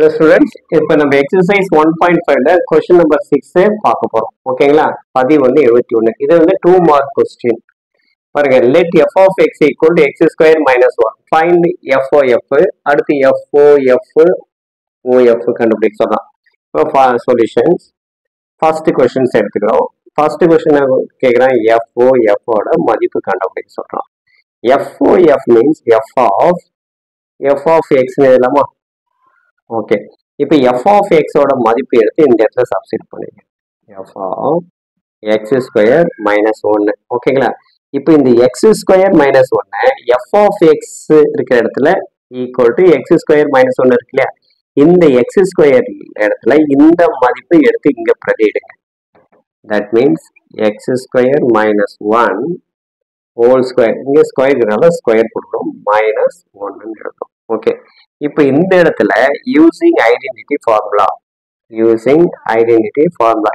Hello students, இப்போ நம்ம exercise 1.5ல question number 6 பார்க்க போறோம். ஓகேங்களா? பதி வந்து 71. இது வந்து 2 mark question. பாருங்க, let f of x equal to x square minus 1. Find f o f. அடுத்து f o f கண்டுபிடிக்க சொல்லலாம். இப்போ solutions. First questions எடுத்துக்கிறோம். First question கேக்குறான் f o f ஓட மதிப்பு கண்டுபிடிக்க சொல்றான். f o f means f of x எழுதலாமா? ஓகே, இப்போ f of x ஓட மதிப்பு எடுத்து இந்த இடத்துல சப்ஸ்டிட் பண்ணிடுங்க. f of x square minus 1. ஓகேங்களா? இப்போ இந்த x square minus 1 f of x இருக்கிற இடத்துல equal to x square minus 1 இருக்கு இல்லையா? இந்த x ஸ்கொயர் இடத்துல இந்த மதிப்பை எடுத்து இங்க பிரதியிடுங்க. That means x square minus 1 whole square, இங்க ஸ்கொயர்னால ஸ்கொயர் கொடுக்கணும், மைனஸ் 1 இருக்கும். ஓகே, இப்போ இந்த இடத்துல யூசிங் ஐடென்டிட்டி ஃபார்முலா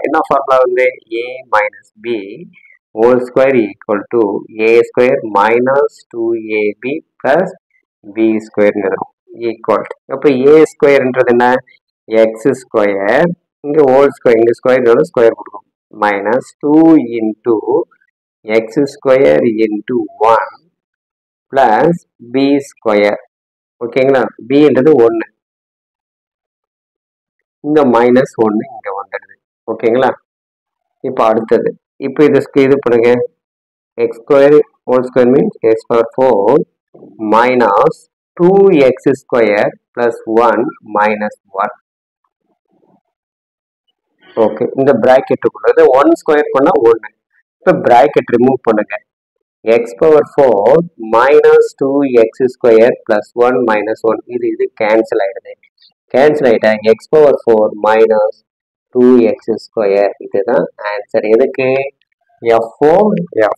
என்ன ஃபார்முலா வந்து a minus b whole square equal to a square minus 2ab plus b square இருக்கும் ஈக்குவல். அப்போ a ஸ்கொயர்ன்றது என்ன? எக்ஸ் ஸ்கொயர், இங்க ஹோல் ஸ்கொயர், இங்க ஸ்கொயர் ஸ்கொயர் கொடுக்கும், minus 2 into X square into 1 plus b square. ஓகேங்களா? பின்றது 1, இங்க minus 1 இங்க வந்துடுது. ஓகேங்களா? இப்போ அடுத்தது, இப்போ இது பண்ணுங்க, X square whole square means X power 4 minus 2x square plus 1 minus 1. Okay, இந்த பிராக்கெட்டுக்குள்ளது 1 ஸ்கொயர் பண்ணா 1. இப்போ பிராக்கெட் ரிமூவ் பண்ணுங்க. x power 4 minus 2x square plus 1 minus 1, இது கேன்சல் ஆயிடுது. கேன்சல் ஆயிட்டா x power 4 minus 2x square, இதுதான் ஆன்சர். எதுக்கு? f o f.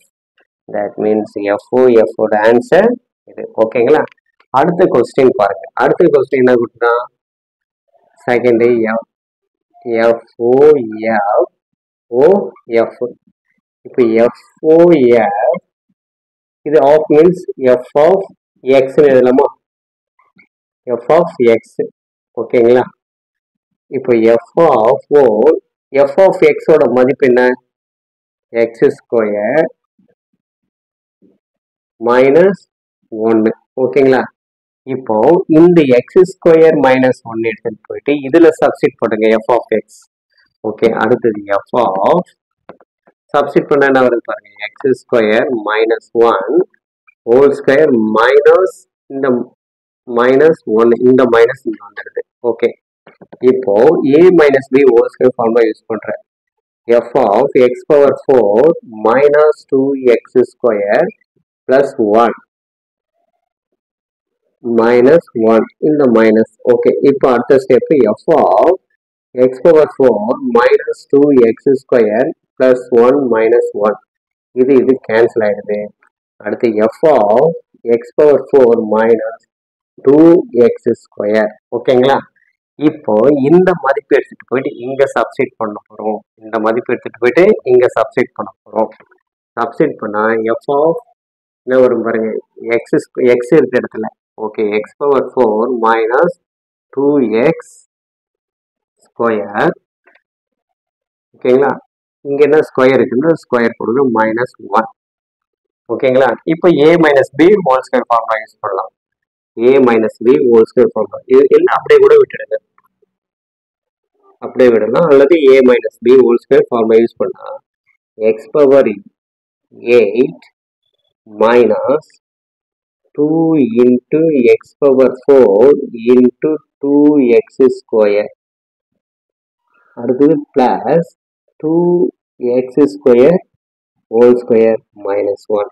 That means f o f ஓட ஆன்சர் இது. ஓகேங்களா? அடுத்த கொஸ்டின் பாருங்க. அடுத்த கொஸ்டின் என்ன கொடுத்தான்? Second f o f. இப்போ f o f, இது of means f of x எழுதலாமா? f of x. ஓகேங்களா? இப்போ f of x ஓட மதிப்பு என்ன? x square minus 1. ஓகேங்களா? இப்போ இந்த x ஸ்கொயர் மைனஸ் 1 எடுத்துட்டு போயிட்டு இதுல சப்ஸ்டிட் பண்ணுங்க f of x. ஓகே, அடுத்தது f of சப்ஸ்டிட் பண்ண என்ன வருது பாருங்க, x square minus 1 whole square minus இந்த மைனஸ் 1, இந்த மைனஸ் இங்க வந்துடுது. ஓகே, இப்போ a minus b whole square formula use பண்றேன். f of x power 4 minus 2x square plus 1 minus 1, இந்த மைனஸ். ஓகே, இப்போ அடுத்த step f of x power 4 minus 2x square plus 1 minus 1, இது cancel ஆயிடுது. அடுத்து f of x power 4 minus 2x square. ஓகேங்களா? இப்போ இந்த மதிப்பு எடுத்துட்டு போயிட்டு இங்க சப்ஸ்டிட் பண்ண போறோம். இந்த மதிப்பு எடுத்துட்டு போயிட்டு இங்க சப்ஸ்டிட் பண்ண போறோம். சப்ஸ்டிட் பண்ணா f of என்ன வரும் பாருங்க, x இருக்கிற இடத்துல. Okay, x power 4 minus 2x square. ஓகேங்களா? இங்க என்ன ஸ்கொயர் இருக்குன்னா ஸ்கொயர் கொடுங்க, மைனஸ் 1. ஓகேங்களா? இப்போ a minus b whole square formula use பண்ணலாம். a minus b whole square formula இது எல்லாம் அப்படியே கூட விட்டுடுங்க, அப்படியே விடலாம். அல்லது a minus b whole square formula use பண்ணா x power 8 minus 2 into x power 4 into 2x square, அடுத்தது plus 2x square whole square minus 1.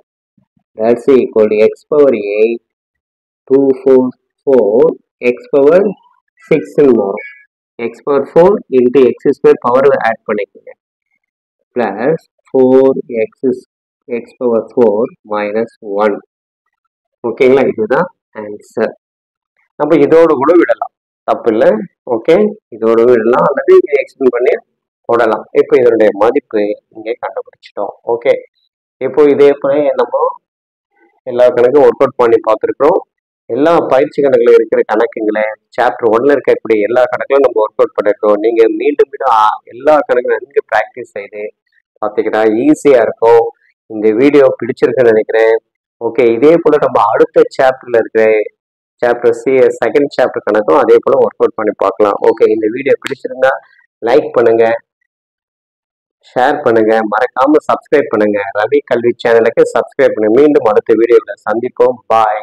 That's equal to x power 8 2 4 4 x power 6 வரும். x power 4 into x square power add பண்ணிக்கோங்க, plus 4x power 4 minus 1. ஓகேங்களா? இதுதான் answer. நம்ம இதோடு கூட விடலாம், தப்பு இல்லை. ஓகே, இதோடு விடலாம் அல்லது இதை எக்ஸ்பிளைன் பண்ணி போடலாம். இப்போ இதனுடைய மதிப்பு இங்கே கண்டுபிடிச்சிட்டோம். ஓகே, இப்போ இதே போல நம்ம எல்லா கணக்கும் ஒர்க் அவுட் பண்ணி பார்த்துருக்குறோம். எல்லா பயிற்சி கணக்குல இருக்கிற கணக்குங்களை சாப்டர் 1ல இருக்கக்கூடிய எல்லா கணக்குகளும் நம்ம ஒர்க் அவுட் பண்ணிருக்கோம். நீங்க மீண்டும் எல்லா கணக்குகளும் நன்கு ப்ராக்டிஸ் செய்து பார்த்தீங்கன்னா ஈஸியா இருக்கும். இந்த வீடியோ பிடிச்சிருக்குன்னு நினைக்கிறேன். ஓகே, இதே போல நம்ம அடுத்த சாப்டர்ல இருக்கிற சாப்டர் செகண்ட் சாப்டர் கணக்கும் அதே போல ஒர்க் அவுட் பண்ணி பார்க்கலாம். ஓகே, இந்த வீடியோ பிடிச்சிருந்தா லைக் பண்ணுங்க, ஷேர் பண்ணுங்க, மறக்காம சப்ஸ்கிரைப் பண்ணுங்க. ரவி கல்வி சேனலுக்கு சப்ஸ்கிரைப் பண்ணுங்க. மீண்டும் அடுத்த வீடியோவில் சந்திப்போம். பாய்.